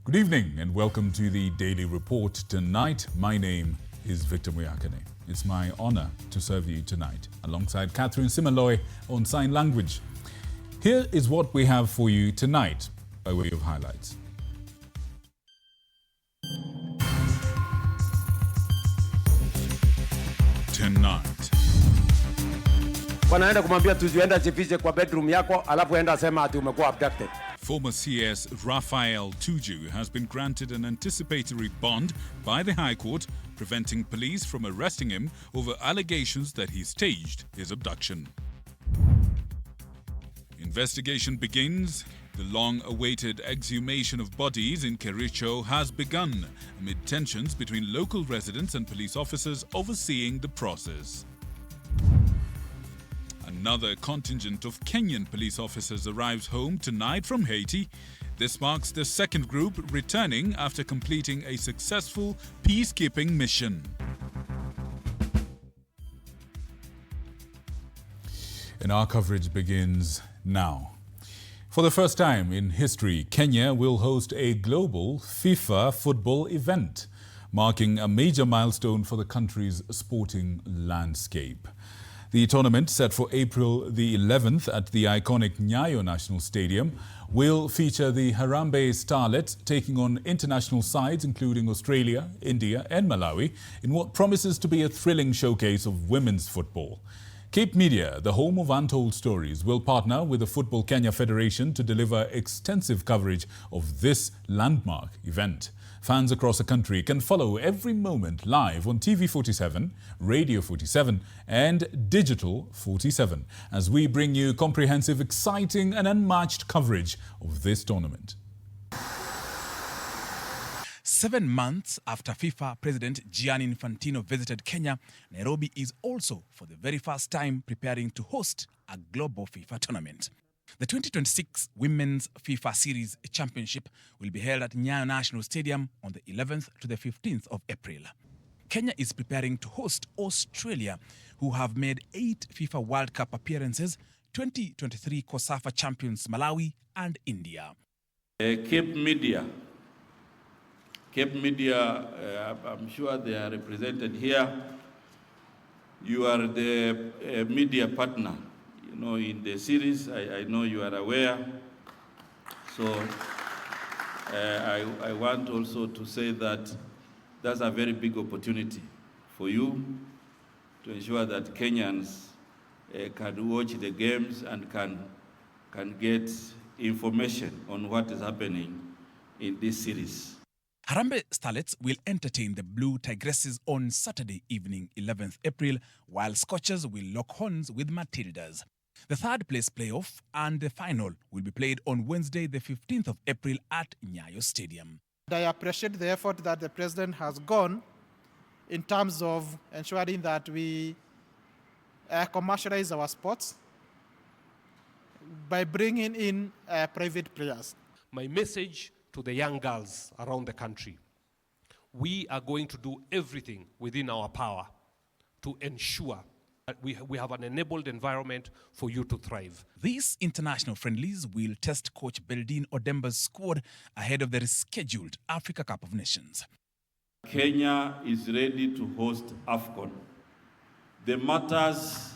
Good evening and welcome to the Daily Report tonight. My name is Victor Muyakane. It's my honor to serve you tonight alongside Catherine Simaloy on sign language. Here is what we have for you tonight by way of highlights. Tonight. Wanaenda kumwambia tuzienda jifiche kwa bedroom yako alafu enda sema ati umekuwa abducted. Former CS Raphael Tuju has been granted an anticipatory bond by the High Court, preventing police from arresting him over allegations that he staged his abduction. Investigation begins. The long-awaited exhumation of bodies in Kericho has begun amid tensions between local residents and police officers overseeing the process. Another contingent of Kenyan police officers arrives home tonight from Haiti. This marks the second group returning after completing a successful peacekeeping mission. And our coverage begins now. For the first time in history, Kenya will host a global FIFA football event, marking a major milestone for the country's sporting landscape. The tournament, set for April the 11th at the iconic Nyayo National Stadium, will feature the Harambee Starlets taking on international sides including Australia, India and Malawi in what promises to be a thrilling showcase of women's football. Cape Media, the home of untold stories, will partner with the Football Kenya Federation to deliver extensive coverage of this landmark event. Fans across the country can follow every moment live on TV47, Radio 47 and Digital 47 as we bring you comprehensive, exciting and unmatched coverage of this tournament. 7 months after FIFA President Gianni Infantino visited Kenya, Nairobi is also, for the very first time, preparing to host a global FIFA tournament. The 2026 Women's FIFA Series Championship will be held at Nyayo National Stadium on the 11th to the 15th of April. Kenya is preparing to host Australia, who have made 8 FIFA World Cup appearances, 2023 COSAFA champions Malawi and India. Cape Media, I'm sure they are represented here. You are the media partner, you know, in the series. I know you are aware. So I want also to say that that's a very big opportunity for you to ensure that Kenyans can watch the games and can get information on what is happening in this series. Harambee Starlets will entertain the Blue Tigresses on Saturday evening, 11th April, while Scorchers will lock horns with Matildas. The third place playoff and the final will be played on Wednesday, the 15th of April at Nyayo Stadium. I appreciate the effort that the President has gone in terms of ensuring that we commercialize our sports by bringing in private players. My message to the young girls around the country: we are going to do everything within our power to ensure that we have an enabled environment for you to thrive. These international friendlies will test coach Beldine Odemba's squad ahead of the rescheduled Africa Cup of Nations. Kenya is ready to host AFCON. The matters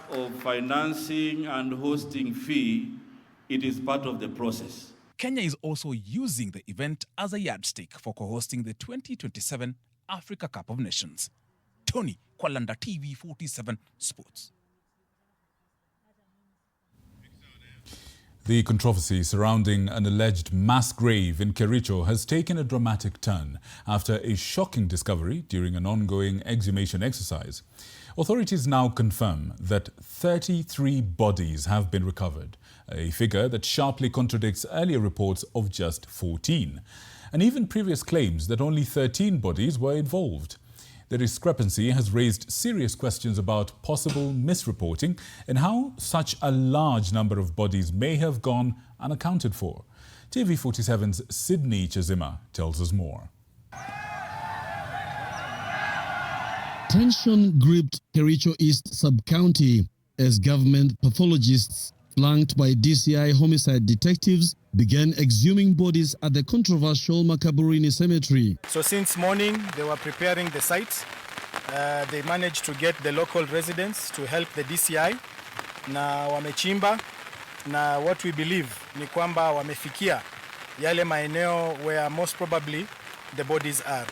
of financing and hosting fee, it is part of the process. Kenya is also using the event as a yardstick for co-hosting the 2027 Africa Cup of Nations. Tony Kwalanda, TV47 Sports. The controversy surrounding an alleged mass grave in Kericho has taken a dramatic turn after a shocking discovery during an ongoing exhumation exercise. Authorities now confirm that 33 bodies have been recovered, a figure that sharply contradicts earlier reports of just 14, and even previous claims that only 13 bodies were involved. The discrepancy has raised serious questions about possible misreporting and how such a large number of bodies may have gone unaccounted for. TV47's Sydney Chazima tells us more. Tension gripped Kericho East Sub-County as government pathologists, flanked by DCI homicide detectives, began exhuming bodies at the controversial Makaburini cemetery. So since morning, they were preparing the site. They managed to get the local residents to help the DCI na wamechimba, na what we believe ni kwamba wamefikia yale maeneo where most probably the bodies are.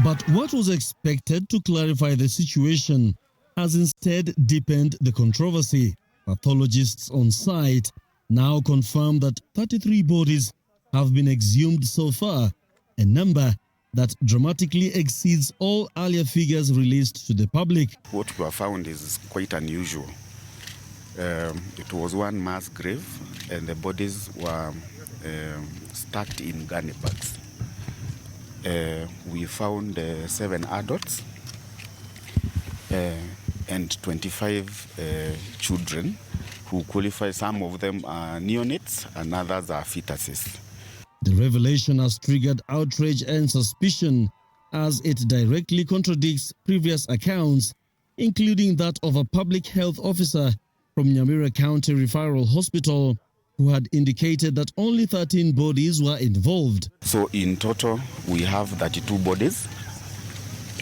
But what was expected to clarify the situation has instead deepened the controversy. Pathologists on site now confirm that 33 bodies have been exhumed so far, a number that dramatically exceeds all earlier figures released to the public. What we have found is quite unusual. It was one mass grave and the bodies were stacked in gunny bags. We found 7 adults and 25 children who qualify. Some of them are neonates and others are fetuses. The revelation has triggered outrage and suspicion as it directly contradicts previous accounts, including that of a public health officer from Nyamira County Referral Hospital who had indicated that only 13 bodies were involved. So in total, we have 32 bodies.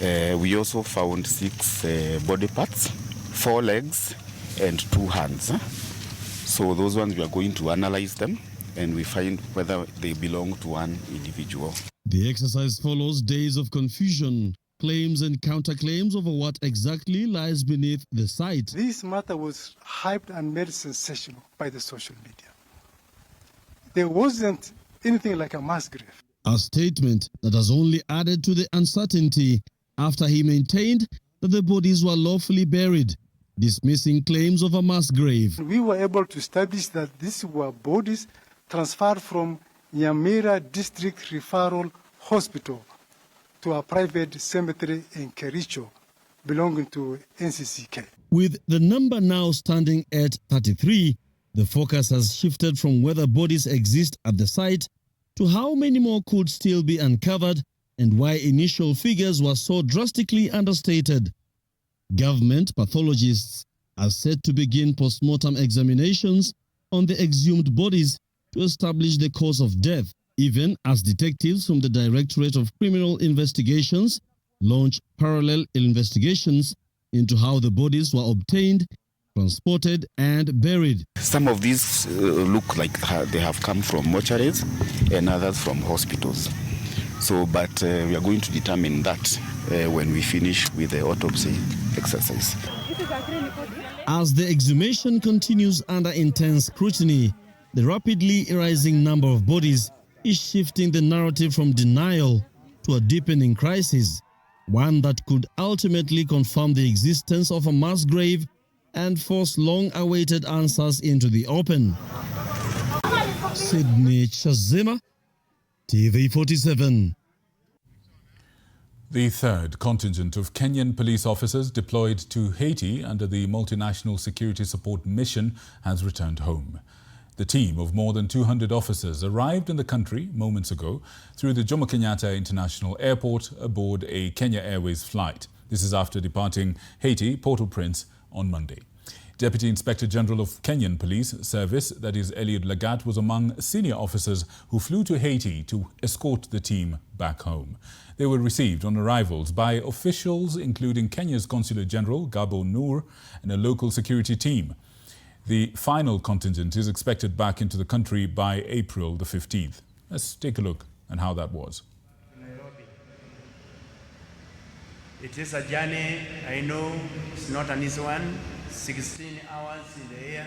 We also found 6 body parts, 4 legs and 2 hands. So those ones we are going to analyze them and we find whether they belong to one individual. The exercise follows days of confusion, claims and counterclaims over what exactly lies beneath the site. This matter was hyped and made sensational by the social media. There wasn't anything like a mass grave. A statement that has only added to the uncertainty after he maintained that the bodies were lawfully buried, dismissing claims of a mass grave. We were able to establish that these were bodies transferred from Nyamira District Referral Hospital to a private cemetery in Kericho belonging to NCCK. With the number now standing at 33, the focus has shifted from whether bodies exist at the site to how many more could still be uncovered and why initial figures were so drastically understated. Government pathologists are set to begin post-mortem examinations on the exhumed bodies to establish the cause of death, even as detectives from the Directorate of Criminal Investigations launch parallel investigations into how the bodies were obtained, transported and buried. Some of these look like they have come from mortuaries and others from hospitals. But we are going to determine that when we finish with the autopsy exercise. As the exhumation continues under intense scrutiny, the rapidly rising number of bodies is shifting the narrative from denial to a deepening crisis, one that could ultimately confirm the existence of a mass grave and force long-awaited answers into the open. Sydney Chazima, TV47. The third contingent of Kenyan police officers deployed to Haiti under the Multinational Security Support Mission has returned home. The team of more than 200 officers arrived in the country moments ago through the Jomo Kenyatta International Airport aboard a Kenya Airways flight. This is after departing Haiti, Port-au-Prince, on Monday. Deputy Inspector General of Kenyan Police Service, that is Eliud Lagat, was among senior officers who flew to Haiti to escort the team back home. They were received on arrivals by officials including Kenya's Consular General, Gabo Noor, and a local security team. The final contingent is expected back into the country by April the 15th. Let's take a look at how that was. It is a journey, I know it's not an easy one. 16 hours in the air,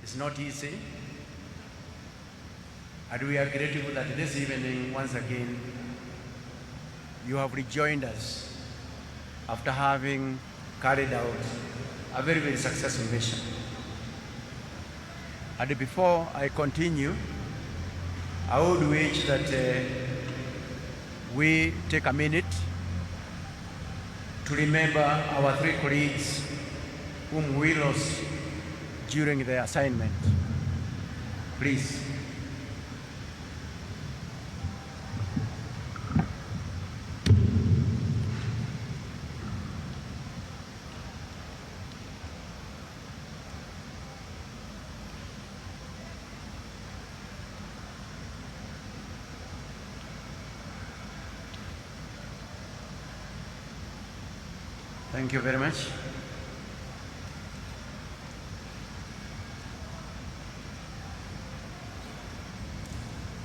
it's not easy. And we are grateful that this evening, once again, you have rejoined us after having carried out a very, very successful mission. And before I continue, I would wish that we take a minute to remember our 3 colleagues whom we lost during the assignment. Please. Thank you very much.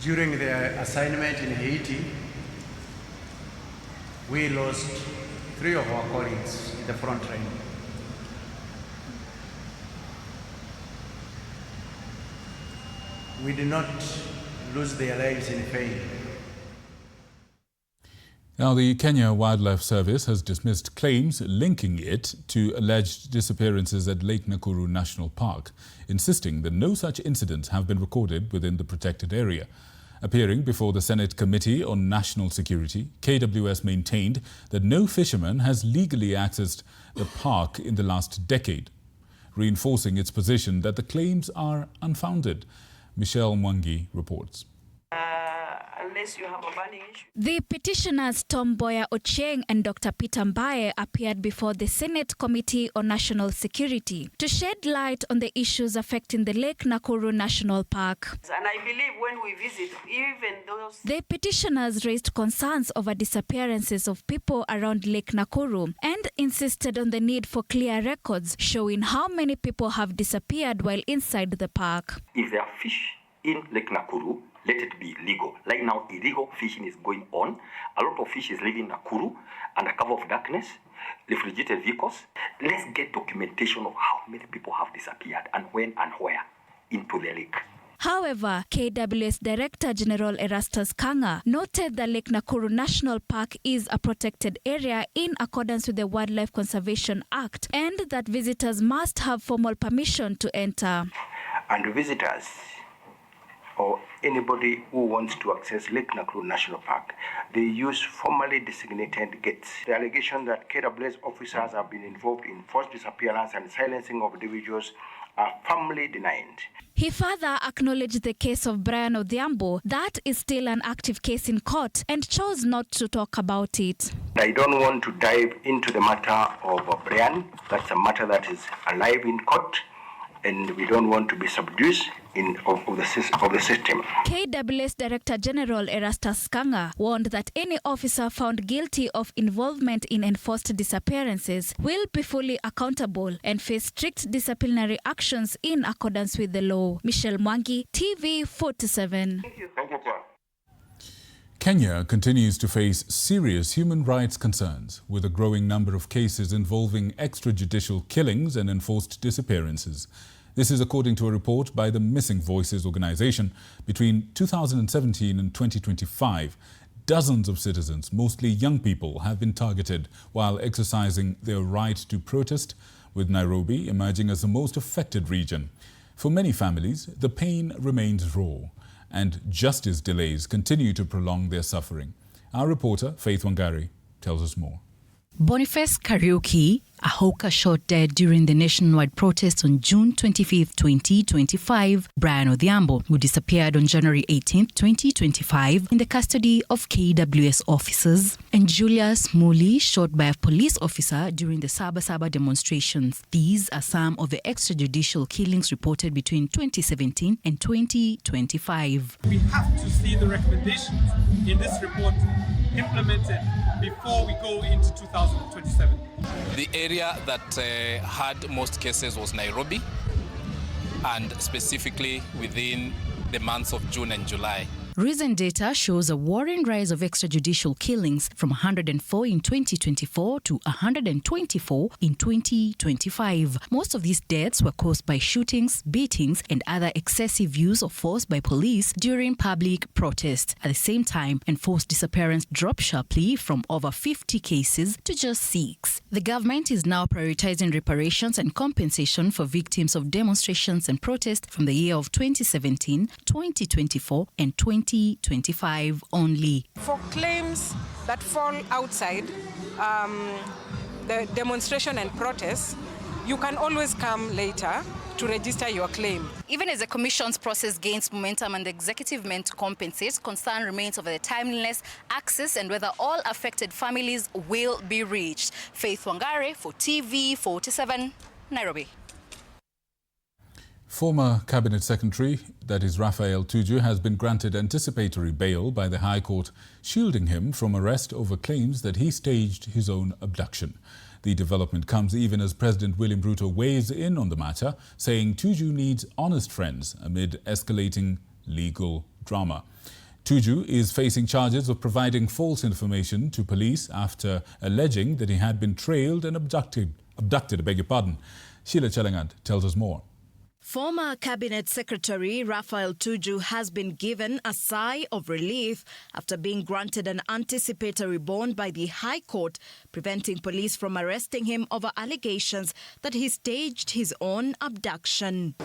During the assignment in Haiti, we lost 3 of our colleagues in the front line. We did not lose their lives in vain. Now, the Kenya Wildlife Service has dismissed claims linking it to alleged disappearances at Lake Nakuru National Park, insisting that no such incidents have been recorded within the protected area. Appearing before the Senate Committee on National Security, KWS maintained that no fisherman has legally accessed the park in the last decade, reinforcing its position that the claims are unfounded. Michelle Mwangi reports. Unless you have a burning issue. The petitioners Tom Boya Ochieng and Dr. Peter Mbaye appeared before the Senate Committee on National Security to shed light on the issues affecting the Lake Nakuru National Park. And I believe when we visit, even those... The petitioners raised concerns over disappearances of people around Lake Nakuru and insisted on the need for clear records showing how many people have disappeared while inside the park. If there are fish in Lake Nakuru, let it be legal. Right now, illegal fishing is going on. A lot of fish is leaving Nakuru under cover of darkness, refrigerated vehicles. Let's get documentation of how many people have disappeared and when and where into the lake. However, KWS Director General Erastus Kanga noted that Lake Nakuru National Park is a protected area in accordance with the Wildlife Conservation Act and that visitors must have formal permission to enter. And visitors or anybody who wants to access Lake Nakuru National Park, they use formally designated gates. The allegation that KWS officers have been involved in forced disappearance and silencing of individuals are firmly denied. He further acknowledged the case of Brian Odhiambo, that is still an active case in court, and chose not to talk about it. I don't want to dive into the matter of Brian. That's a matter that is alive in court, and we don't want to be subdued of the system. KWS Director General Erastus Kanga warned that any officer found guilty of involvement in enforced disappearances will be fully accountable and face strict disciplinary actions in accordance with the law. Michelle Mwangi, TV47. Thank you, Paul. Kenya continues to face serious human rights concerns, with a growing number of cases involving extrajudicial killings and enforced disappearances. This is according to a report by the Missing Voices organization. Between 2017 and 2025, dozens of citizens, mostly young people, have been targeted while exercising their right to protest, with Nairobi emerging as the most affected region. For many families, the pain remains raw, and justice delays continue to prolong their suffering. Our reporter, Faith Wangari, tells us more. Boniface Kariuki, a hawker shot dead during the nationwide protest on June 25, 2025. Brian Odhiambo, who disappeared on January 18, 2025, in the custody of KWS officers. And Julius Muli, shot by a police officer during the Saba Saba demonstrations. These are some of the extrajudicial killings reported between 2017 and 2025. We have to see the recommendations in this report implemented before we go into 2027. The area that had most cases was Nairobi, and specifically within the months of June and July. Recent data shows a worrying rise of extrajudicial killings from 104 in 2024 to 124 in 2025. Most of these deaths were caused by shootings, beatings, and other excessive use of force by police during public protests. At the same time, enforced disappearance dropped sharply from over 50 cases to just 6. The government is now prioritizing reparations and compensation for victims of demonstrations and protests from the year of 2017, 2024, and 2025 only. For claims that fall outside the demonstration and protest, you can always come later to register your claim. Even as the Commission's process gains momentum and the executive meant to compensate, concern remains over the timeliness, access, and whether all affected families will be reached. Faith Wangari for TV47, Nairobi. Former Cabinet Secretary, that is Raphael Tuju, has been granted anticipatory bail by the High Court, shielding him from arrest over claims that he staged his own abduction. The development comes even as President William Ruto weighs in on the matter, saying Tuju needs honest friends amid escalating legal drama. Tuju is facing charges of providing false information to police after alleging that he had been trailed and abducted, I beg your pardon. Sheila Chalangant tells us more. Former Cabinet Secretary Raphael Tuju has been given a sigh of relief after being granted an anticipatory bond by the High Court, preventing police from arresting him over allegations that he staged his own abduction.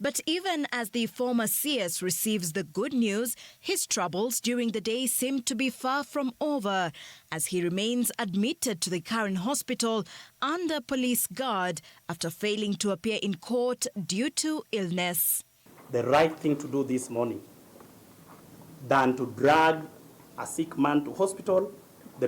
But even as the former CS receives the good news, his troubles during the day seem to be far from over, as he remains admitted to the current hospital under police guard after failing to appear in court due to illness. The right thing to do this morning than to drag a sick man to hospital, to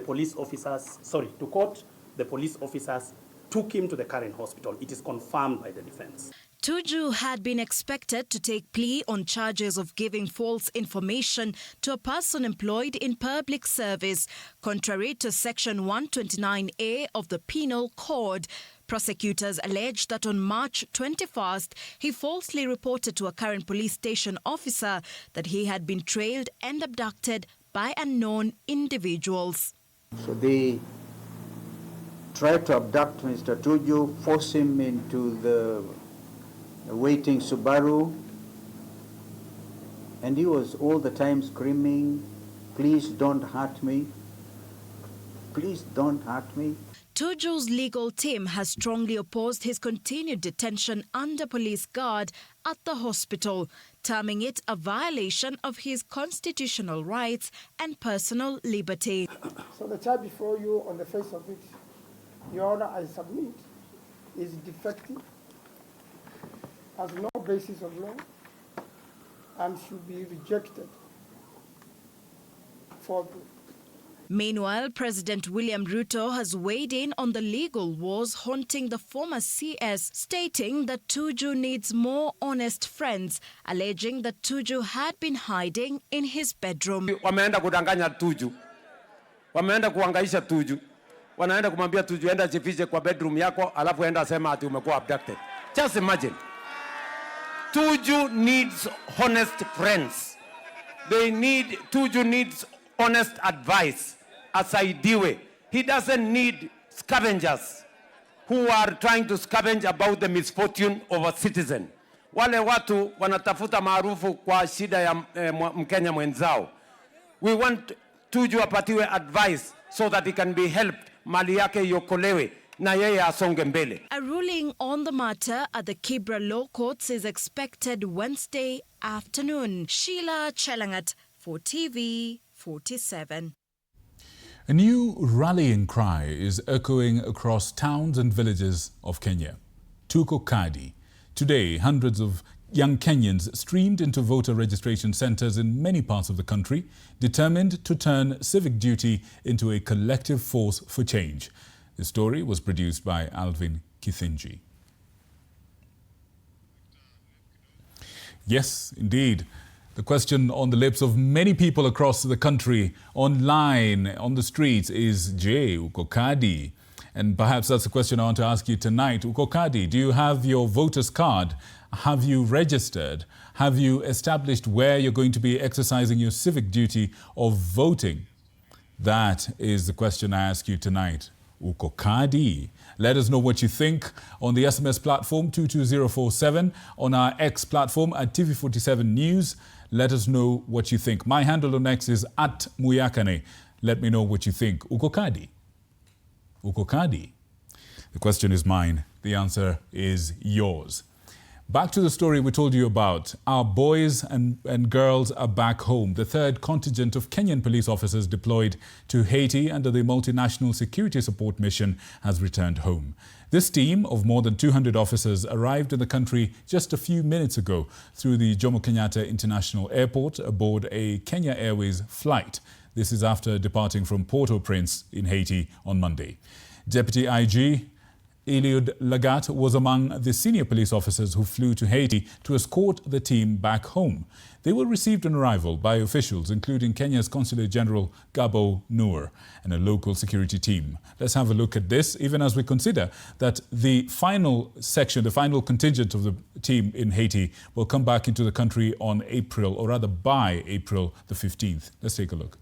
court, the police officers took him to the current hospital. It is confirmed by the defense. Tuju had been expected to take plea on charges of giving false information to a person employed in public service, contrary to Section 129A of the Penal Code. Prosecutors alleged that on March 21st, he falsely reported to a current police station officer that he had been trailed and abducted by unknown individuals. So they tried to abduct Mr. Tuju, force him into the waiting Subaru, and he was all the time screaming, "Please don't hurt me. Please don't hurt me." Tuju's legal team has strongly opposed his continued detention under police guard at the hospital, terming it a violation of his constitutional rights and personal liberty. So the charge before you, on the face of it, Your Honor, I submit, is defective, has no basis of law, and should be rejected. Meanwhile, President William Ruto has weighed in on the legal wars haunting the former CS, stating that Tuju needs more honest friends, alleging that Tuju had been hiding in his bedroom. Wameenda kudanganya Tuju, wameenda kuangaisha Tuju, wanaenda kumwambia Tuju enda jifiche kwa bedroom yako, alafu enda sema ati umekuwa abducted. Just imagine. Tuju needs honest friends. Tuju needs honest advice. Asaidiwe. He doesn't need scavengers who are trying to scavenge about the misfortune of a citizen. Wale watu wanatafuta maarufu kwa shida ya Mkenya mwenzao. We want Tuju apatiwe advice so that he can be helped, mali yake iokolewe na yeye asonge mbele. A ruling on the matter at the Kibra Law Courts is expected Wednesday afternoon. Sheila Chalangant for TV47. A new rallying cry is echoing across towns and villages of Kenya. Tuko Kadi. Today, hundreds of young Kenyans streamed into voter registration centers in many parts of the country, determined to turn civic duty into a collective force for change. The story was produced by Alvin Kithinji. Yes, indeed. The question on the lips of many people across the country, online, on the streets, is, Je, uko kadi? And perhaps that's the question I want to ask you tonight. Uko kadi, do you have your voter's card? Have you registered? Have you established where you're going to be exercising your civic duty of voting? That is the question I ask you tonight. Uko kadi? Let us know what you think on the SMS platform 22047, on our X platform at TV47 News. Let us know what you think. My handle on X is @Muyakane. Let me know what you think. Uko kadi? Uko kadi? The question is mine. The answer is yours. Back to the story we told you about. Our boys and girls are back home. The third contingent of Kenyan police officers deployed to Haiti under the Multinational Security Support Mission has returned home. This team of more than 200 officers arrived in the country just a few minutes ago through the Jomo Kenyatta International Airport aboard a Kenya Airways flight. This is after departing from Port-au-Prince in Haiti on Monday. Deputy IG Eliud Lagat was among the senior police officers who flew to Haiti to escort the team back home. They were received on arrival by officials, including Kenya's Consulate General Gabo Noor and a local security team. Let's have a look at this, even as we consider that the final section, the final contingent of the team in Haiti will come back into the country on April, or rather by April the 15th. Let's take a look.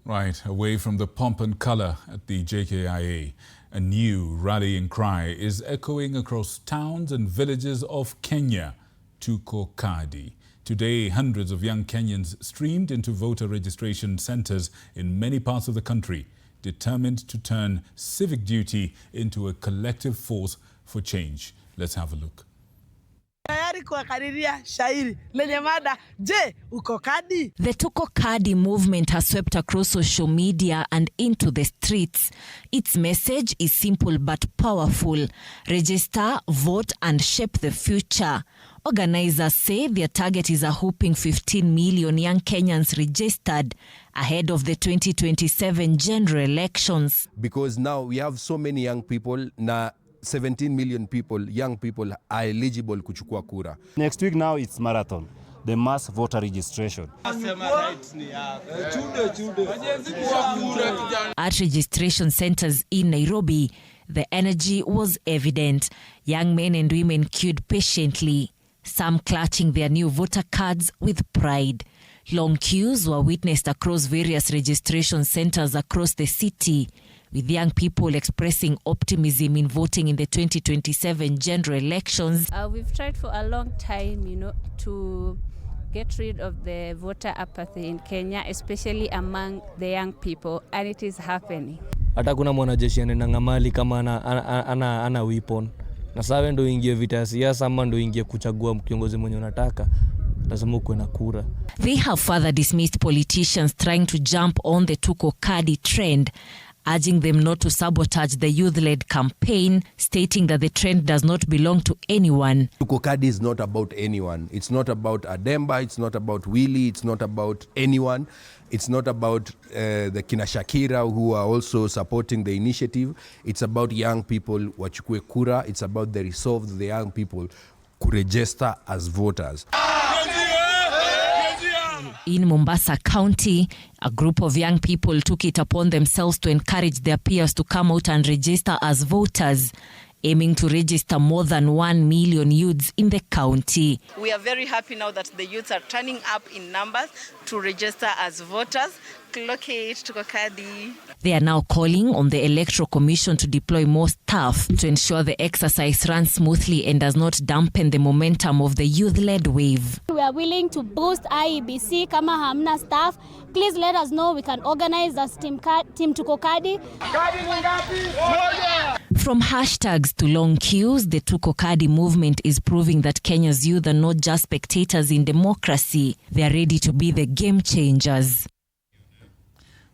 Right, away from the pomp and colour at the JKIA, a new rallying cry is echoing across towns and villages of Kenya. Tuko Kadi. Today, hundreds of young Kenyans streamed into voter registration centres in many parts of the country, determined to turn civic duty into a collective force for change. Let's have a look. tayari kuwakadiria shairi lenye mada, je, uko kadi? The Tuko Kadi movement has swept across social media and into the streets. Its message is simple but powerful. Register, vote and shape the future. Organizers say their target is a whopping 15 million young Kenyans registered ahead of the 2027 general elections. Because now we have so many young people, na 17 million people, young people are eligible kuchukua kura. Next week now it's marathon, the mass voter registration. At registration centers in Nairobi, the energy was evident. Young men and women queued patiently, some clutching their new voter cards with pride. Long queues were witnessed across various registration centers across the city, with young people expressing optimism in voting in the 2027 general elections. We've tried for a long time, to get rid of the voter apathy in Kenya, especially among the young people, and it is happening. Hata kuna mwanajeshi anaenda mali kama ana weapon. Na sawa ndo ingie vita ya siasa ama ndo ingie kuchagua kiongozi mwenye unataka, lazima uwe na kura. They have further dismissed politicians trying to jump on the Tuko Kadi trend, urging them not to sabotage the youth-led campaign, stating that the trend does not belong to anyone. Tuko Kadi is not about anyone. It's not about Ademba, it's not about Willie, it's not about anyone. It's not about the Kina Shakira who are also supporting the initiative. It's about young people wachukue kura. It's about the resolve of the young people to register as voters. In Mombasa County, a group of young people took it upon themselves to encourage their peers to come out and register as voters, aiming to register more than 1 million youths in the county. We are very happy now that the youths are turning up in numbers to register as voters. Locate Tuko Kadi. They are now calling on the Electoral Commission to deploy more staff to ensure the exercise runs smoothly and does not dampen the momentum of the youth-led wave. We are willing to boost IEBC. Kama hamna staff, please let us know. We can organize as Team Tuko Kadi. From hashtags to long queues, the Tuko Kadi movement is proving that Kenya's youth are not just spectators in democracy. They are ready to be the game changers.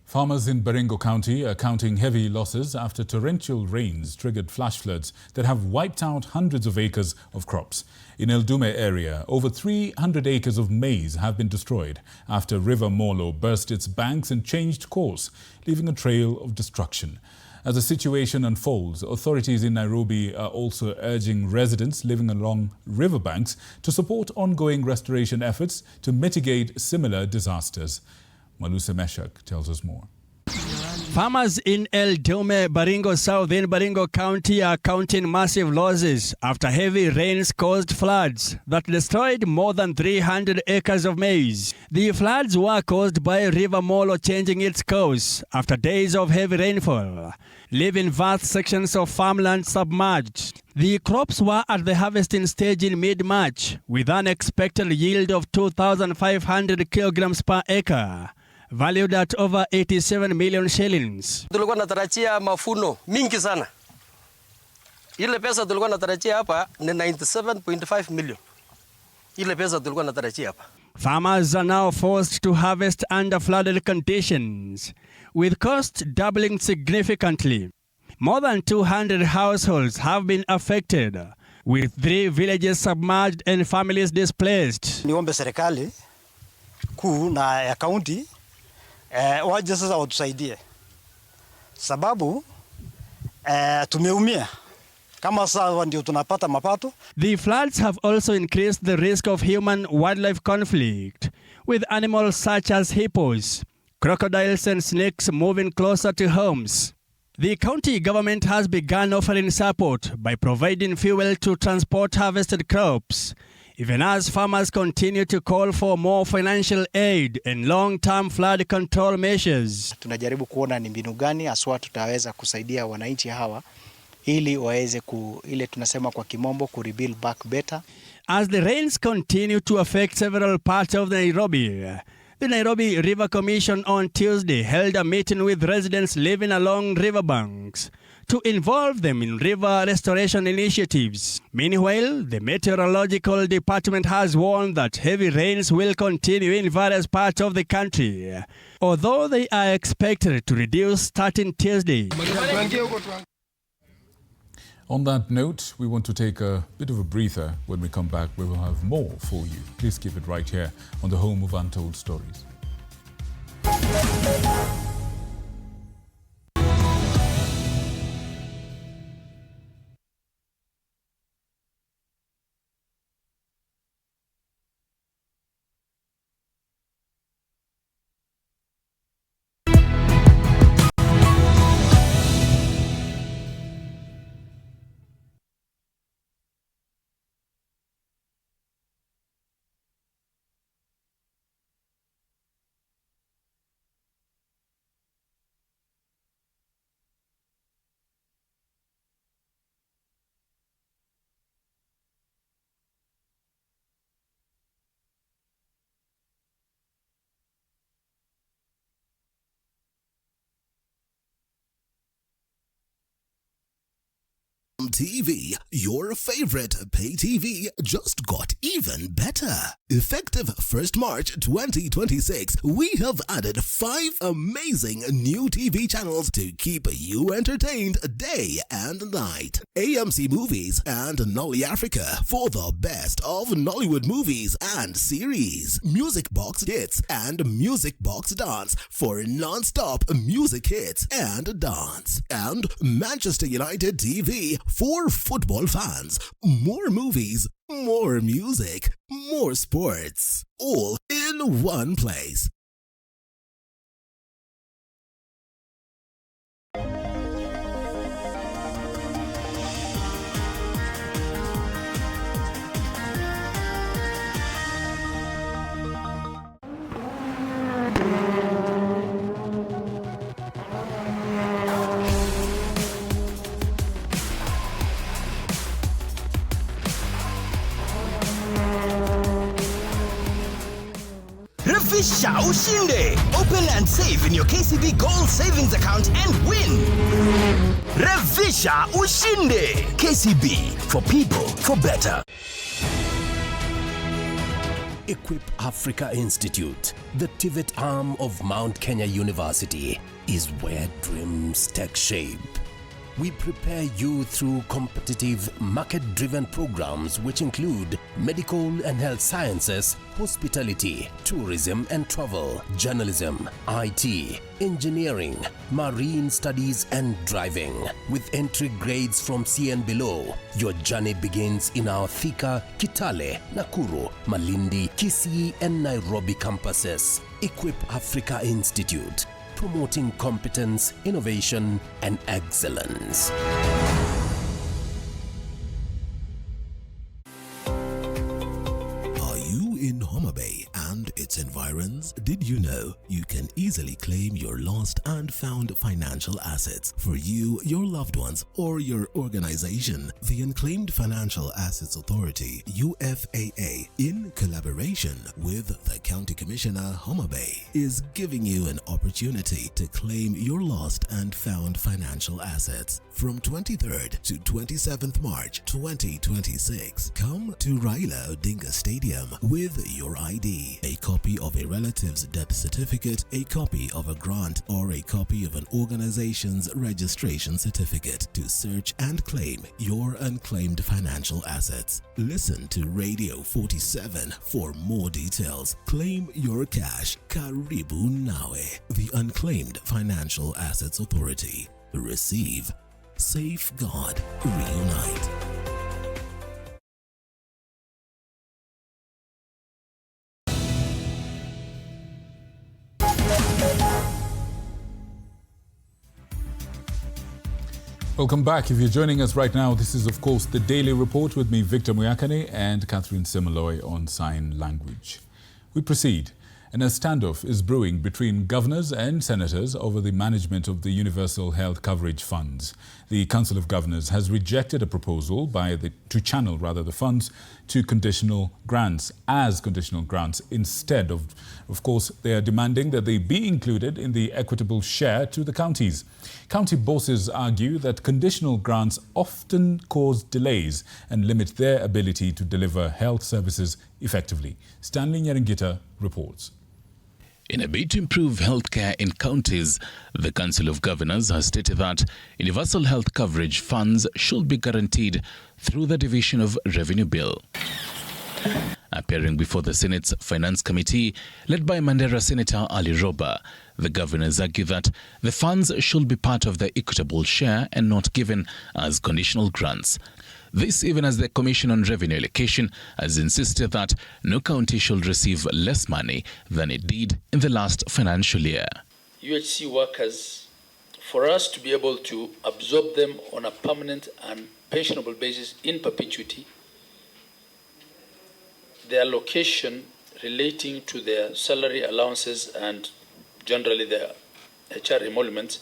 Farmers in Baringo County are counting heavy losses after torrential rains triggered flash floods that have wiped out hundreds of acres of crops. In Eldume area, over 300 acres of maize have been destroyed after River Molo burst its banks and changed course, leaving a trail of destruction. As the situation unfolds, authorities in Nairobi are also urging residents living along riverbanks to support ongoing restoration efforts to mitigate similar disasters. Maluse Meshak tells us more. Farmers in Eldume, Baringo South in Baringo County are counting massive losses after heavy rains caused floods that destroyed more than 300 acres of maize. The floods were caused by River Molo changing its course after days of heavy rainfall, leaving vast sections of farmland submerged. The crops were at the harvesting stage in mid-March with an expected yield of 2,500 kilograms per acre, valued at over 87 million shillings. Tulikuwa natarajia mafuno mingi sana. Ile pesa tulikuwa natarajia hapa ni 97.5 million. Ile pesa tulikuwa natarajia hapa. Farmers are now forced to harvest under flooded conditions, with costs doubling significantly. More than 200 households have been affected, with 3 villages submerged and families displaced. Niombe serikali kuu na ya kaunti waje sasa watusaidie, sababu tumeumia kama sasa ndio tunapata mapato. The floods have also increased the risk of human-wildlife conflict, with animals such as hippos, crocodiles and snakes moving closer to homes. The county government has begun offering support by providing fuel to transport harvested crops, even as farmers continue to call for more financial aid and long-term flood control measures. Tunajaribu kuona ni mbinu gani aswa tutaweza kusaidia wananchi hawa ili waweze ile tunasema kwa kimombo rebuild back better. As the rains continue to affect several parts of Nairobi, the Nairobi River Commission on Tuesday held a meeting with residents living along riverbanks to involve them in river restoration initiatives. Meanwhile, the Meteorological Department has warned that heavy rains will continue in various parts of the country, although they are expected to reduce starting Tuesday. On that note, we want to take a bit of a breather. When we come back, we will have more for you. Please keep it right here on the home of Untold Stories. TV, your favorite pay TV just got even better. Effective 1st March 2026, we have added 5 amazing new TV channels to keep you entertained day and night. AMC Movies and Nolly Africa for the best of Nollywood movies and series. Music Box Hits and Music Box Dance for non-stop music hits and dance. And Manchester United TV for football fans. More movies, more music, more sports, all in one place. Revisha ushinde. Open and save in your KCB Gold Savings account and win. Revisha ushinde. KCB, for people, for better. Equip Africa Institute, the TVET arm of Mount Kenya University, is where dreams take shape. We prepare you through competitive, market-driven programs which include medical and health sciences, hospitality, tourism and travel, journalism, IT, engineering, marine studies and driving. With entry grades from C and below, your journey begins in our Thika, Kitale, Nakuru, Malindi, Kisii and Nairobi campuses. Equip Africa Institute, promoting competence, innovation, and excellence. Are you in Homa Bay and its environs? Did you know you can easily claim your lost and found financial assets for you, your loved ones, or your organization? The Unclaimed Financial Assets Authority, UFAA, in collaboration with the County Commissioner, Homa Bay, is giving you an opportunity to claim your lost and found financial assets. From 23rd to 27th March 2026, come to Raila Odinga Stadium with your ID, a copy of a relative's death certificate, a copy of a grant, or a copy of an organization's registration certificate to search and claim your unclaimed financial assets. Listen to Radio 47 for more details. Claim your cash. Karibu Nawe. The Unclaimed Financial Assets Authority. Receive, safeguard, reunite. Welcome back. If you're joining us right now, this is, of course, the Daily Report with me, Victor Muyakane, and Catherine Simaloy on Sign Language. We proceed. And a standoff is brewing between governors and senators over the management of the Universal Health Coverage Funds. The Council of Governors has rejected a proposal to channel the funds to conditional grants as conditional grants instead of course, they are demanding that they be included in the equitable share to the counties. County bosses argue that conditional grants often cause delays and limit their ability to deliver health services effectively. Stanley Nyaringita reports. In a bid to improve healthcare in counties, the Council of Governors has stated that universal health coverage funds should be guaranteed through the Division of Revenue Bill. Appearing before the Senate's Finance Committee, led by Mandera Senator Ali Roba, the governors argue that the funds should be part of the equitable share and not given as conditional grants. This even as the Commission on Revenue Allocation has insisted that no county should receive less money than it did in the last financial year. UHC workers, for us to be able to absorb them on a permanent and pensionable basis in perpetuity, their allocation relating to their salary allowances and generally their HR emoluments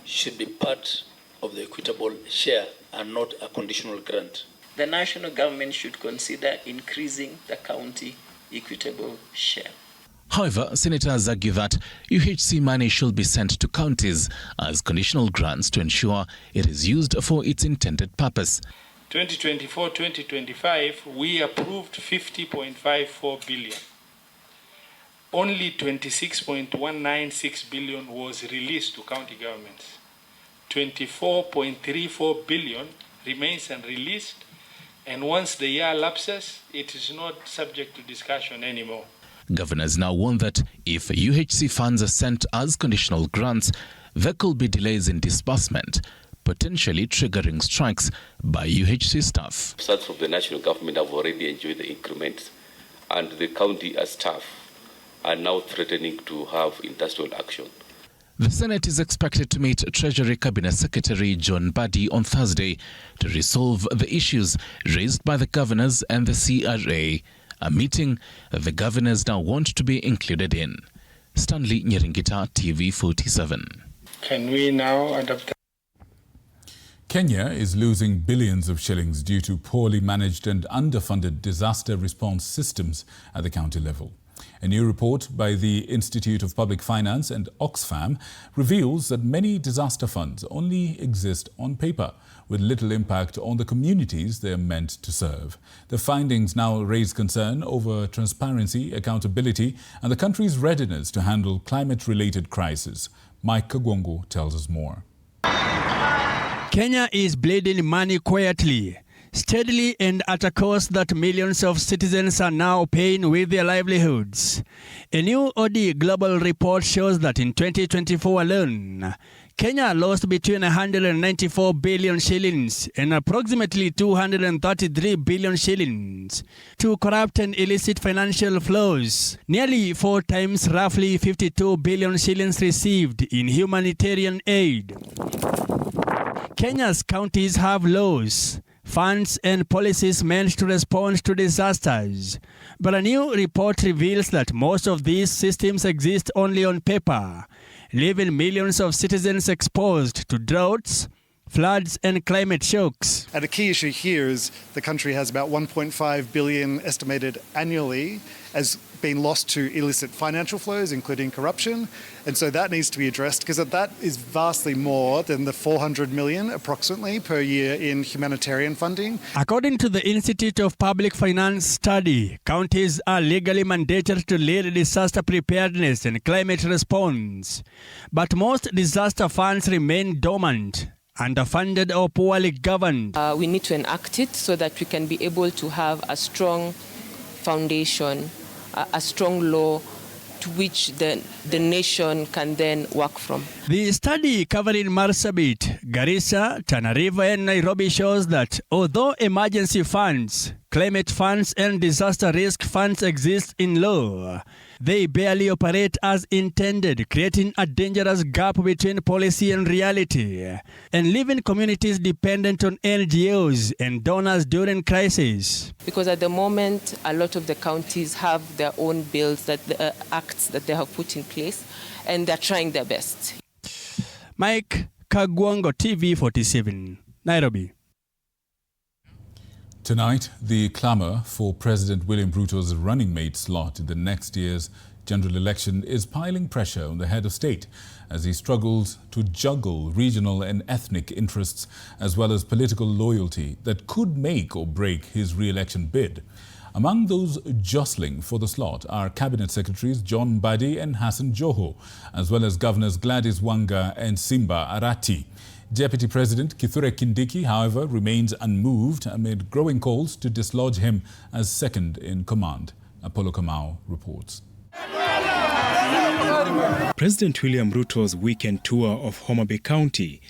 should be part of the equitable share and not a conditional grant. The national government should consider increasing the county equitable share. However, senators argue that UHC money should be sent to counties as conditional grants to ensure it is used for its intended purpose. 2024-2025, we approved 50.54 billion. Only 26.196 billion was released to county governments. 24.34 billion remains unreleased, and once the year lapses, it is not subject to discussion anymore. Governors now warn that if UHC funds are sent as conditional grants, there could be delays in disbursement, potentially triggering strikes by UHC staff. Staff from the national government have already enjoyed the increments, and the county as staff are now threatening to have industrial action. The Senate is expected to meet Treasury Cabinet Secretary John Buddy on Thursday to resolve the issues raised by the governors and the CRA, a meeting the governors now want to be included in. Stanley Nyaringita, TV47. Can we now adapt? Kenya is losing billions of shillings due to poorly managed and underfunded disaster response systems at the county level. A new report by the Institute of Public Finance and Oxfam reveals that many disaster funds only exist on paper, with little impact on the communities they are meant to serve. The findings now raise concern over transparency, accountability, and the country's readiness to handle climate-related crises. Mike Kagwongo tells us more. Kenya is bleeding money quietly, steadily, and at a cost that millions of citizens are now paying with their livelihoods. A new OD Global report shows that in 2024 alone, Kenya lost between 194 billion shillings and approximately 233 billion shillings to corrupt and illicit financial flows, nearly 4 times roughly 52 billion shillings received in humanitarian aid. Kenya's counties have laws, funds and policies meant to respond to disasters. But a new report reveals that most of these systems exist only on paper, leaving millions of citizens exposed to droughts, floods and climate shocks. And a key issue here is the country has about 1.5 billion estimated annually as being lost to illicit financial flows, including corruption. And so that needs to be addressed because that is vastly more than the 400 million approximately per year in humanitarian funding. According to the Institute of Public Finance study, counties are legally mandated to lead disaster preparedness and climate response. But most disaster funds remain dormant, underfunded or poorly governed. We need to enact it so that we can be able to have a strong foundation, a strong law to which the nation can then work from. The study covering Marsabit, Garissa, Tana River and Nairobi shows that although emergency funds, climate funds and disaster risk funds exist in law, they barely operate as intended, creating a dangerous gap between policy and reality, and leaving communities dependent on NGOs and donors during crises. Because at the moment, a lot of the counties have their own bills, acts that they have put in place, and they're trying their best. Mike Kagwango, TV47, Nairobi. Tonight, the clamour for President William Ruto's running mate slot in the next year's general election is piling pressure on the head of state as he struggles to juggle regional and ethnic interests as well as political loyalty that could make or break his re-election bid. Among those jostling for the slot are Cabinet Secretaries John Mbadi and Hassan Joho, as well as Governors Gladys Wanga and Simba Arati. Deputy President Kithure Kindiki, however, remains unmoved amid growing calls to dislodge him as second in command. Apollo Kamau reports. President William Ruto's weekend tour of Homa Bay County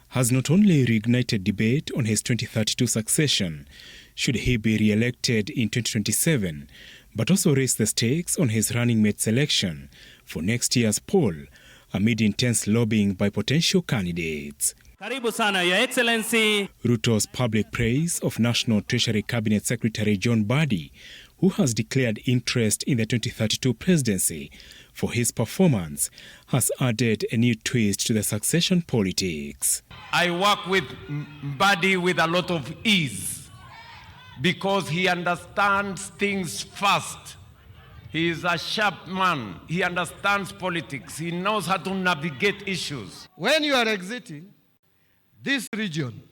has not only reignited debate on his 2032 succession, should he be re-elected in 2027, but also raised the stakes on his running mate selection for next year's poll amid intense lobbying by potential candidates. Karibu sana, Your Excellency. Ruto's public praise of National Treasury Cabinet Secretary John Mbadi, who has declared interest in the 2032 presidency for his performance, has added a new twist to the succession politics. I work with Mbadi with a lot of ease because he understands things fast. He is a sharp man. He understands politics. He knows how to navigate issues. When you are exiting, this region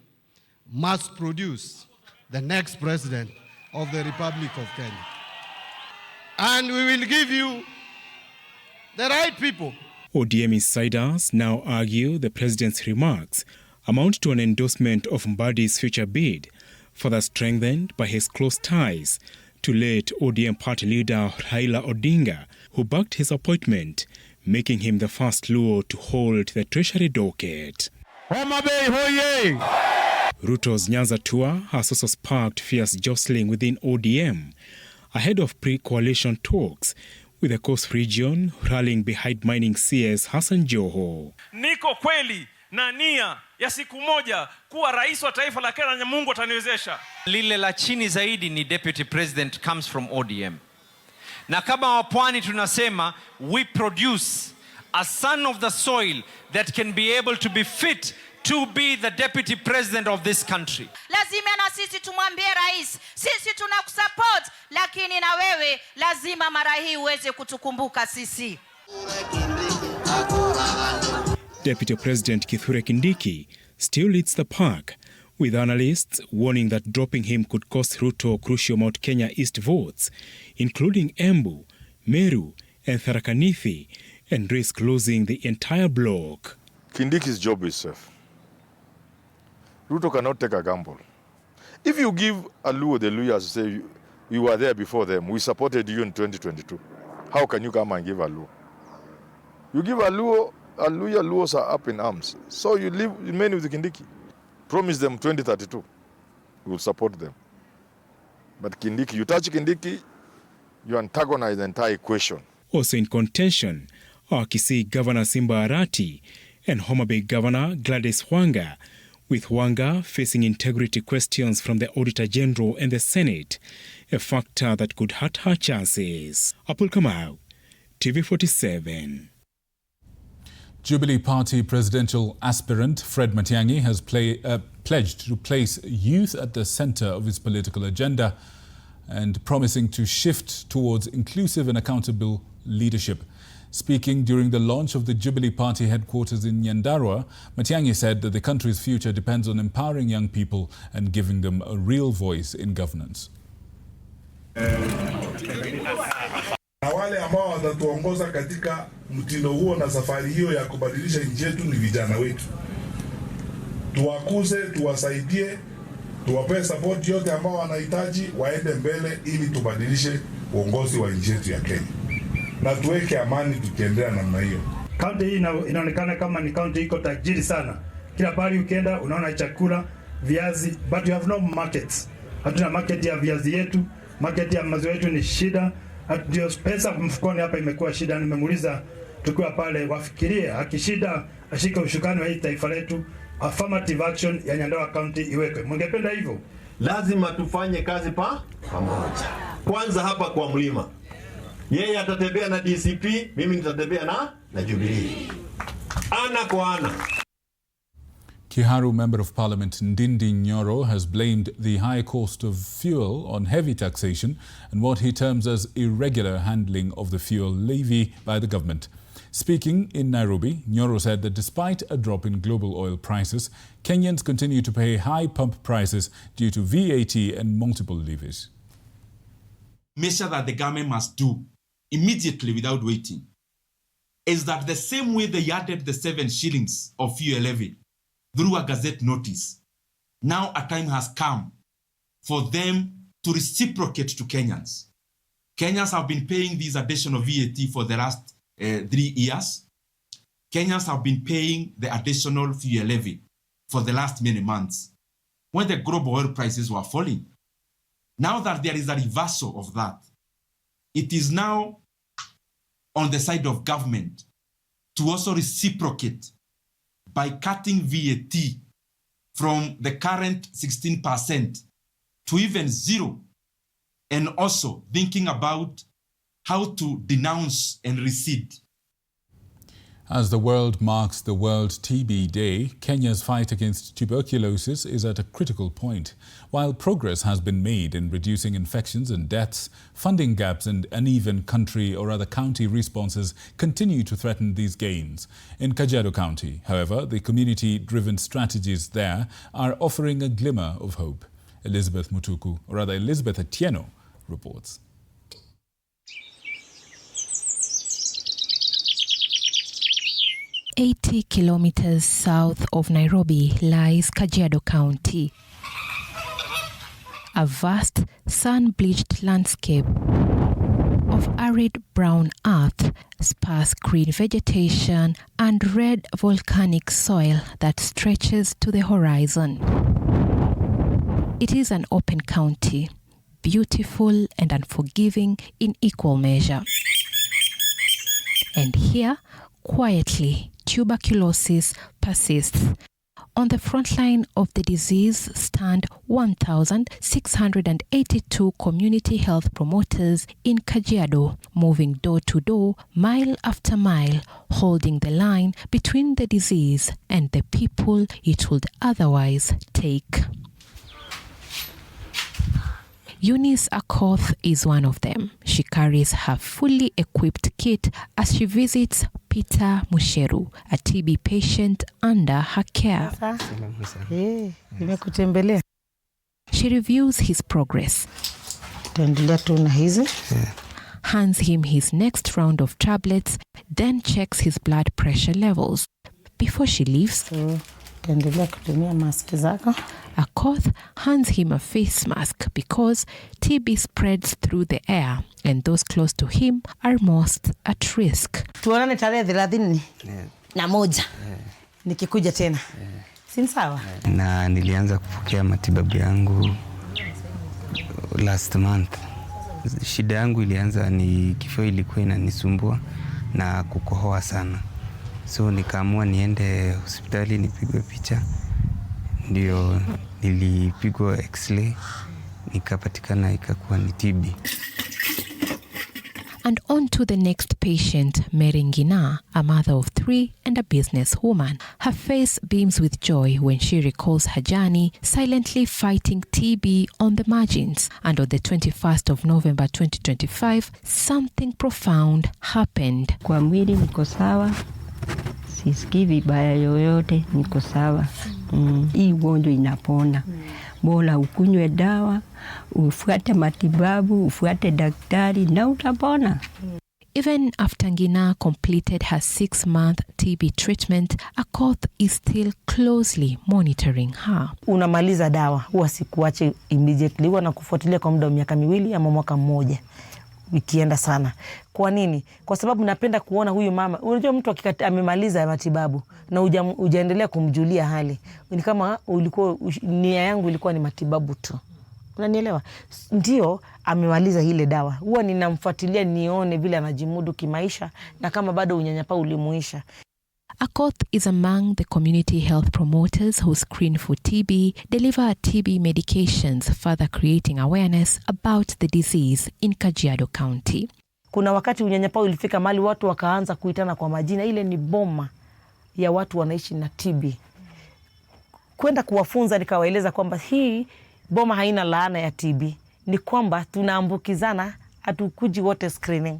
must produce the next president of the Republic of Kenya. And we will give you the right people. ODM insiders now argue the president's remarks amount to an endorsement of Mbadi's future bid, further strengthened by his close ties to late ODM party leader Raila Odinga, who backed his appointment, making him the first Luo to hold the Treasury docket. Homa Bay, hoye! Ruto's Nyanza tour has also sparked fierce jostling within ODM, ahead of pre-coalition talks with the Coast region rallying behind mining CS Hassan Joho. Niko kweli na nia ya siku moja kuwa rais wa taifa la Kenya, Mungu ataniwezesha. Lile la chini zaidi ni deputy president comes from ODM. Na kama wapwani tunasema we produce a son of the soil that can be able to be fit to be the deputy president of this country. Lazima na sisi tumwambie rais, sisi tunakusupport, lakini na wewe lazima mara hii uweze kutukumbuka sisi. Deputy President Kithure Kindiki still leads the pack, with analysts warning that dropping him could cost Ruto crucial Mount Kenya East votes, including Embu, Meru and Tharaka Nithi, and risk losing the entire bloc. Kindiki's job is safe. Ruto cannot take a gamble. If you give a Luo the Luyas, say we were there before them, we supported you in 2022, how can you come and give a Luo? You give a Luo, Luos are up in arms. So you remain with Kindiki. Promise them 2032, we will support them. But Kindiki, you touch Kindiki, you antagonize the entire equation. Also in contention are Kisii Governor Simba Arati and Homa Bay Governor Gladys Wanga, with Wanga facing integrity questions from the Auditor General and the Senate, a factor that could hurt her chances. Apol Kamau, TV47. Jubilee Party presidential aspirant Fred Matiang'i has pledged to place youth at the centre of his political agenda and promising to shift towards inclusive and accountable leadership. Speaking during the launch of the Jubilee Party headquarters in Nyandarua, Matiang'i said that the country's future depends on empowering young people and giving them a real voice in governance. Na wale ambao watatuongoza katika mtindo huo na safari hiyo ya kubadilisha nchi yetu ni vijana wetu. Tuwakuze, tuwasaidie, tuwape support yote ambao wanahitaji waende mbele ili tubadilishe uongozi wa nchi yetu ya Kenya. Na tuweke amani tukiendelea namna hiyo. Kaunti hii inaonekana kama ni kaunti iko tajiri sana. Kila pahali ukienda unaona chakula, viazi, but you have no markets. Hatuna market ya viazi yetu, market ya maziwa yetu ni shida. Ndio pesa mfukoni hapa imekuwa shida. Nimemuuliza tukiwa pale wafikirie akishida ashike ushukani wa hii taifa letu, affirmative action ya Nyandarua County iwekwe. Mngependa hivyo? Lazima tufanye kazi pamoja. Kwanza hapa kwa mlima. Yeye atatembea na DCP, mimi nitatembea na Jubilee. Ana kwa ana. Kiharu Member of Parliament Ndindi Nyoro has blamed the high cost of fuel on heavy taxation and what he terms as irregular handling of the fuel levy by the government. Speaking in Nairobi, Nyoro said that despite a drop in global oil prices, Kenyans continue to pay high pump prices due to VAT and multiple levies. Measure that the government must do immediately without waiting is that the same way they added the 7 shillings of fuel levy through a gazette notice, now a time has come for them to reciprocate to Kenyans. Kenyans have been paying this additional VAT for the last 3 years. Kenyans have been paying the additional fuel levy for the last many months when the global oil prices were falling. Now that there is a reversal of that, it is now on the side of government to also reciprocate by cutting VAT from the current 16% to even 0, and also thinking about how to denounce and recede. As the world marks the World TB Day, Kenya's fight against tuberculosis is at a critical point. While progress has been made in reducing infections and deaths, funding gaps and uneven country or other county responses continue to threaten these gains. In Kajiado County, however, the community-driven strategies there are offering a glimmer of hope. Elizabeth Atieno reports. 80 kilometers south of Nairobi lies Kajiado County, a vast sun-bleached landscape of arid brown earth, sparse green vegetation, and red volcanic soil that stretches to the horizon. It is an open county, beautiful and unforgiving in equal measure. And here, quietly, tuberculosis persists. On the front line of the disease stand 1,682 community health promoters in Kajiado, moving door to door, mile after mile, holding the line between the disease and the people it would otherwise take. Eunice Akoth is one of them. She carries her fully equipped kit as she visits Peter Musheru, a TB patient under her care. She reviews his progress, hands him his next round of tablets, then checks his blood pressure levels. Before she leaves, Akoth hands him a face mask because TB spreads through the air and those close to him are most at risk. Tuonane tarehe 31 nikikuja tena. Si sawa? Na nilianza kupokea matibabu yangu last month. Shida yangu ilianza ni kifua ilikuwa inanisumbua na kukohoa sana. So nikaamua niende hospitali nipigwe picha. Ndio nilipigwa x-ray, nikapatikana ikakuwa ni TB. And on to the next patient, Mary Ngina, a mother of 3 and a businesswoman. Her face beams with joy when she recalls her journey silently fighting TB on the margins. And on the 21st of November 2025, something profound happened. Kwa mwili niko sawa. Sisikii vibaya yoyote, niko sawa. Hii ugonjwa inapona. Bora ukunywe dawa, ufuate matibabu, ufuate daktari na utapona. Even after Ngina completed her 6-month TB treatment, Akoth is still closely monitoring her. Unamaliza dawa, huwa sikuache immediately. Huwa nakufuatilia kwa muda wa miaka 2 ama mwaka 1. Ikienda sana. Kwa nini? Kwa sababu napenda kuona huyu mama. Unajua mtu amemaliza matibabu na hujaendelea kumjulia hali. Ni kama nia yangu ilikuwa ni matibabu tu. Unanielewa? Ndio amemaliza ile dawa. Huwa ninamfuatilia nione vile anajimudu kimaisha na kama bado unyanyapaa ulimuisha. Akoth is among the community health promoters who screen for TB, deliver TB medications, further creating awareness about the disease in Kajiado County. Kuna wakati unyanyapaa ulifika mahali watu wakaanza kuitana kwa majina. Ile ni boma ya watu wanaishi na TB. kwenda kuwafunza nikawaeleza kwamba hii boma haina laana ya TB. Ni kwamba tunaambukizana, hatukuji wote screening.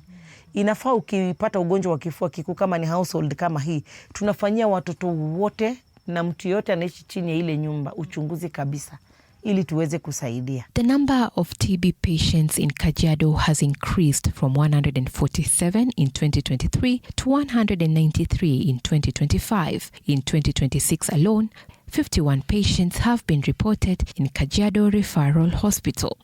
Inafaa ukipata ugonjwa wa kifua kikuu kama ni household kama hii, tunafanyia watoto wote na mtu yote anaishi chini ya ile nyumba uchunguzi kabisa ili tuweze kusaidia. The number of TB patients in Kajiado has increased from 147 in 2023 to 193 in 2025. In 2026 alone, 51 patients have been reported in Kajiado Referral Hospital.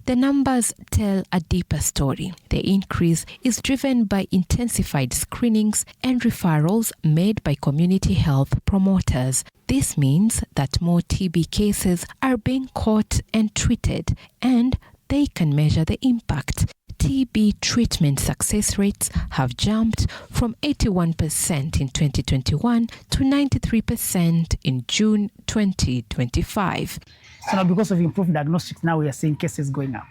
The numbers tell a deeper story. The increase is driven by intensified screenings and referrals made by community health promoters. This means that more TB cases are being caught and treated, and they can measure the impact. TB treatment success rates have jumped from 81% in 2021 to 93% in June 2025. So now because of improved diagnostics, now we are seeing cases going up.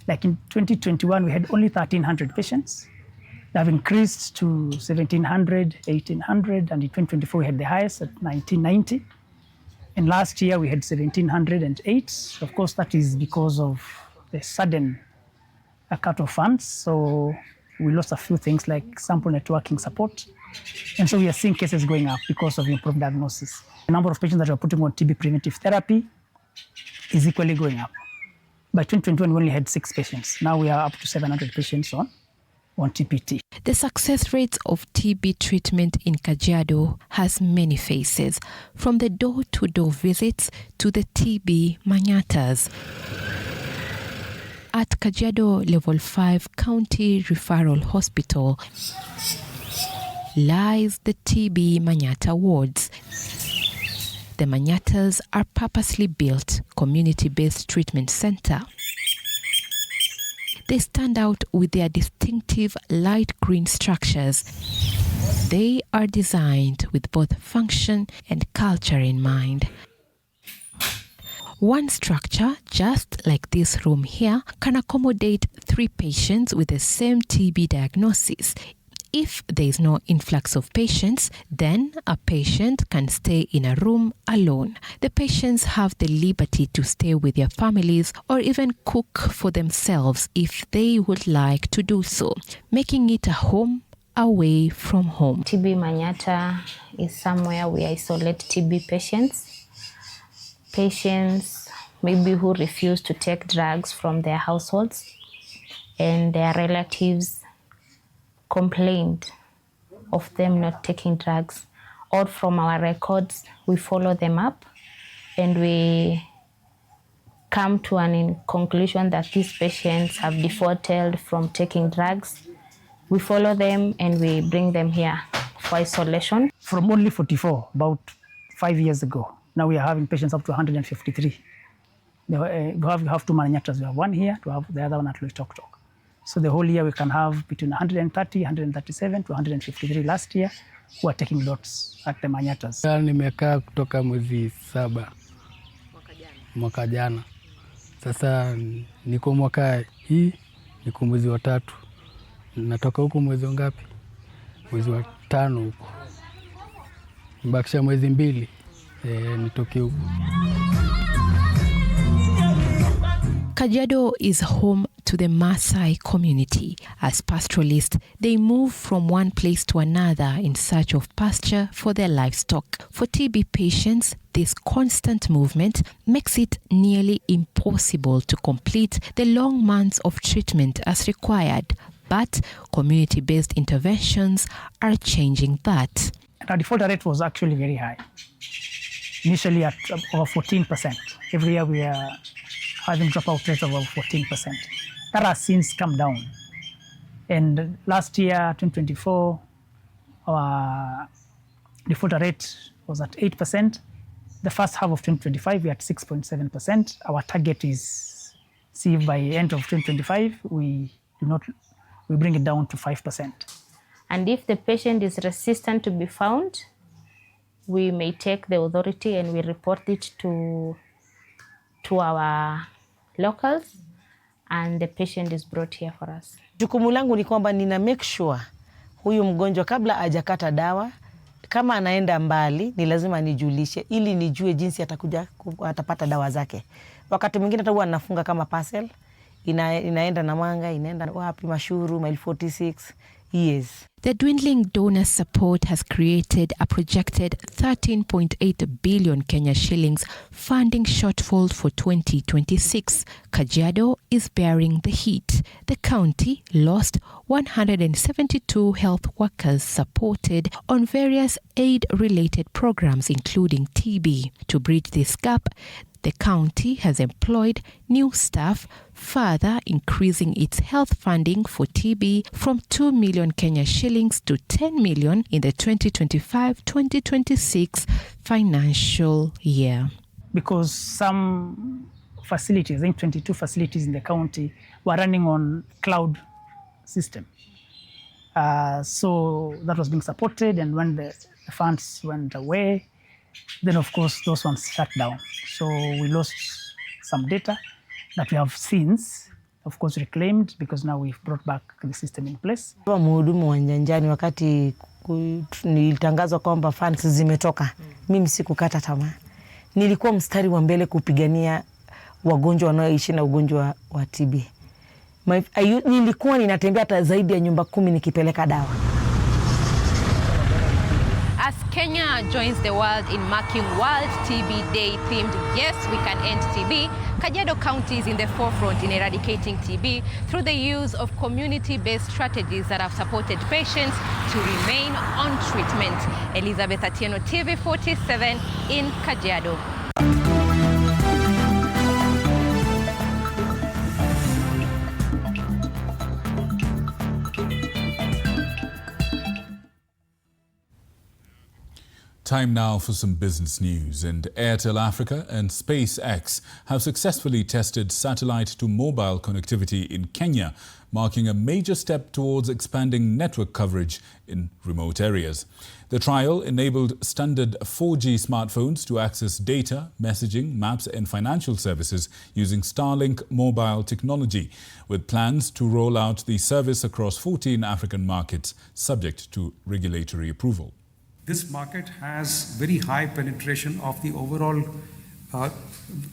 Like in 2021, we had only 1,300 patients. They have increased to 1,700, 1,800, and in 2024 we had the highest at 1,990. And last year we had 1,708. Of course, that is because of the sudden cut of funds. So we lost a few things like sample networking support. And so we are seeing cases going up because of improved diagnosis. The number of patients that are putting on TB preventive therapy is equally going up. By 2021, we only had 6 patients. Now we are up to 700 patients on TPT. The success rates of TB treatment in Kajiado has many faces, from the door-to-door visits to the TB manyatas. At Kajiado Level 5 County Referral Hospital lies the TB Manyata wards. The Manyatas are purposely built community-based treatment center. They stand out with their distinctive light green structures. They are designed with both function and culture in mind. One structure, just like this room here, can accommodate 3 patients with the same TB diagnosis. If there is no influx of patients, then a patient can stay in a room alone. The patients have the liberty to stay with their families or even cook for themselves if they would like to do so, making it a home away from home. TB Manyata is somewhere we isolate TB patients. Patients maybe who refuse to take drugs from their households and their relatives complained of them not taking drugs. Or from our records, we follow them up and we come to an conclusion that these patients have defaulted from taking drugs. We follow them and we bring them here for isolation. From only 44, about 5 years ago, now we are having patients up to 153. We have 2 Manyatas. We have one here, we have the other one at Loitoktok. So the whole year we can have between 130, 137 to 153 last year who are taking lots at the Manyatas. Nimekaa kutoka mwezi 7 mwaka jana. Sasa niko mwaka hii, niko mwezi wa 3. Natoka huko mwezi ngapi? Mwezi wa 5 huko. Mbakisha mwezi 2 nitoke huko. Kajiado is home to the Maasai community. As pastoralists, they move from one place to another in search of pasture for their livestock. For TB patients, this constant movement makes it nearly impossible to complete the long months of treatment as required. But community-based interventions are changing that. Our default rate was actually very high. Initially at over 14%. Every year we are having dropout rates of over 14%. That has since come down. And last year, 2024, our default rate was at 8%. The first half of 2025, we are at 6.7%. Our target is, see if by end of 2025, we bring it down to 5%. And if the patient is resistant to be found, we may take the authority and we report it to our locals, and the patient is brought here for us. Jukumu langu ni kwamba nina make sure huyu mgonjwa kabla hajakata dawa kama anaenda mbali ni lazima nijulishe ili nijue jinsi atapata dawa zake. Wakati mwingine hata huwa anafunga kama parcel, inaenda Namanga, inaenda wapi, Mashuru, mile 46. Yes. The dwindling donor support has created a projected 13.8 billion Kenya shillings funding shortfall for 2026. Kajiado is bearing the heat. The county lost 172 health workers supported on various aid-related programs, including TB. To bridge this gap, the county has employed new staff, further increasing its health funding for TB from 2 million Kenya shillings to 10 million in the 2025-2026 financial year. Because some facilities, I think 22 facilities in the county, were running on cloud system. So that was being supported, and when the funds went away, then of course those ones shut down. So we lost some data that we have since, of course, reclaimed, because now we've brought back the system in place. Mhudumu wa nyanjani wakati nilitangazwa kwamba funds zimetoka, mimi sikukata tamaa. Nilikuwa mstari wa mbele kupigania wagonjwa wanaoishi na ugonjwa wa TB. Nilikuwa ninatembea hata zaidi ya nyumba 10 nikipeleka dawa. As Kenya joins the world in marking World TB Day themed Yes, We Can End TB, Kajiado County is in the forefront in eradicating TB through the use of community-based strategies that have supported patients to remain on treatment. Elizabeth Atieno, TV47 in Kajiado. Time now for some business news. And Airtel Africa and SpaceX have successfully tested satellite-to-mobile connectivity in Kenya, marking a major step towards expanding network coverage in remote areas. The trial enabled standard 4G smartphones to access data, messaging, maps and financial services using Starlink mobile technology, with plans to roll out the service across 14 African markets, subject to regulatory approval. This market has very high penetration of the overall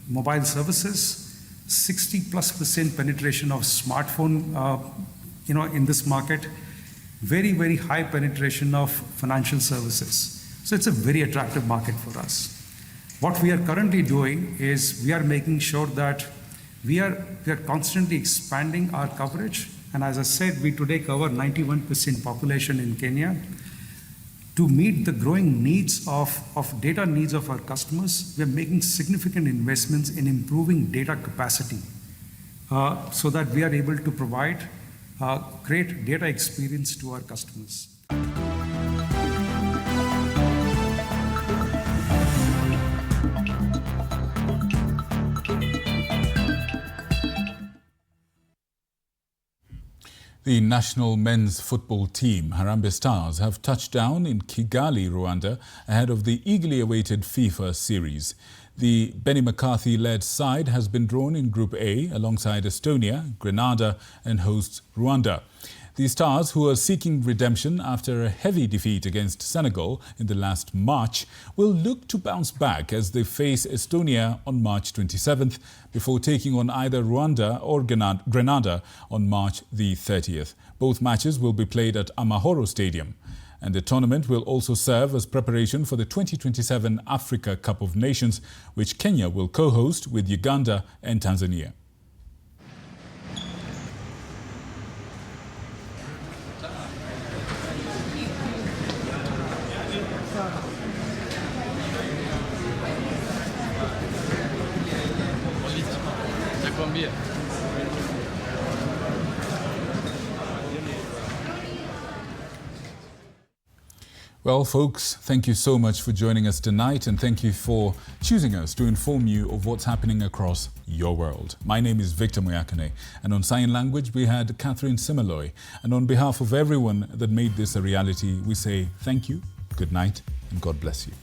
mobile services, 60+% penetration of smartphone, in this market, very, very high penetration of financial services. So it's a very attractive market for us. What we are currently doing is we are making sure that we are constantly expanding our coverage. And as I said, we today cover 91% population in Kenya. To meet the growing needs of data needs of our customers, we are making significant investments in improving data capacity so that we are able to provide great data experience to our customers. The national men's football team, Harambee Stars, have touched down in Kigali, Rwanda, ahead of the eagerly awaited FIFA series. The Benny McCarthy-led side has been drawn in Group A alongside Estonia, Grenada and hosts Rwanda. The Stars, who are seeking redemption after a heavy defeat against Senegal in the last March, will look to bounce back as they face Estonia on March 27th before taking on either Rwanda or Grenada on March the 30th. Both matches will be played at Amahoro Stadium. And the tournament will also serve as preparation for the 2027 Africa Cup of Nations, which Kenya will co-host with Uganda and Tanzania. Well, folks, thank you so much for joining us tonight, and thank you for choosing us to inform you of what's happening across your world. My name is Victor Moyakane, and on sign language we had Catherine Simaloy. And on behalf of everyone that made this a reality, we say thank you, good night, and God bless you.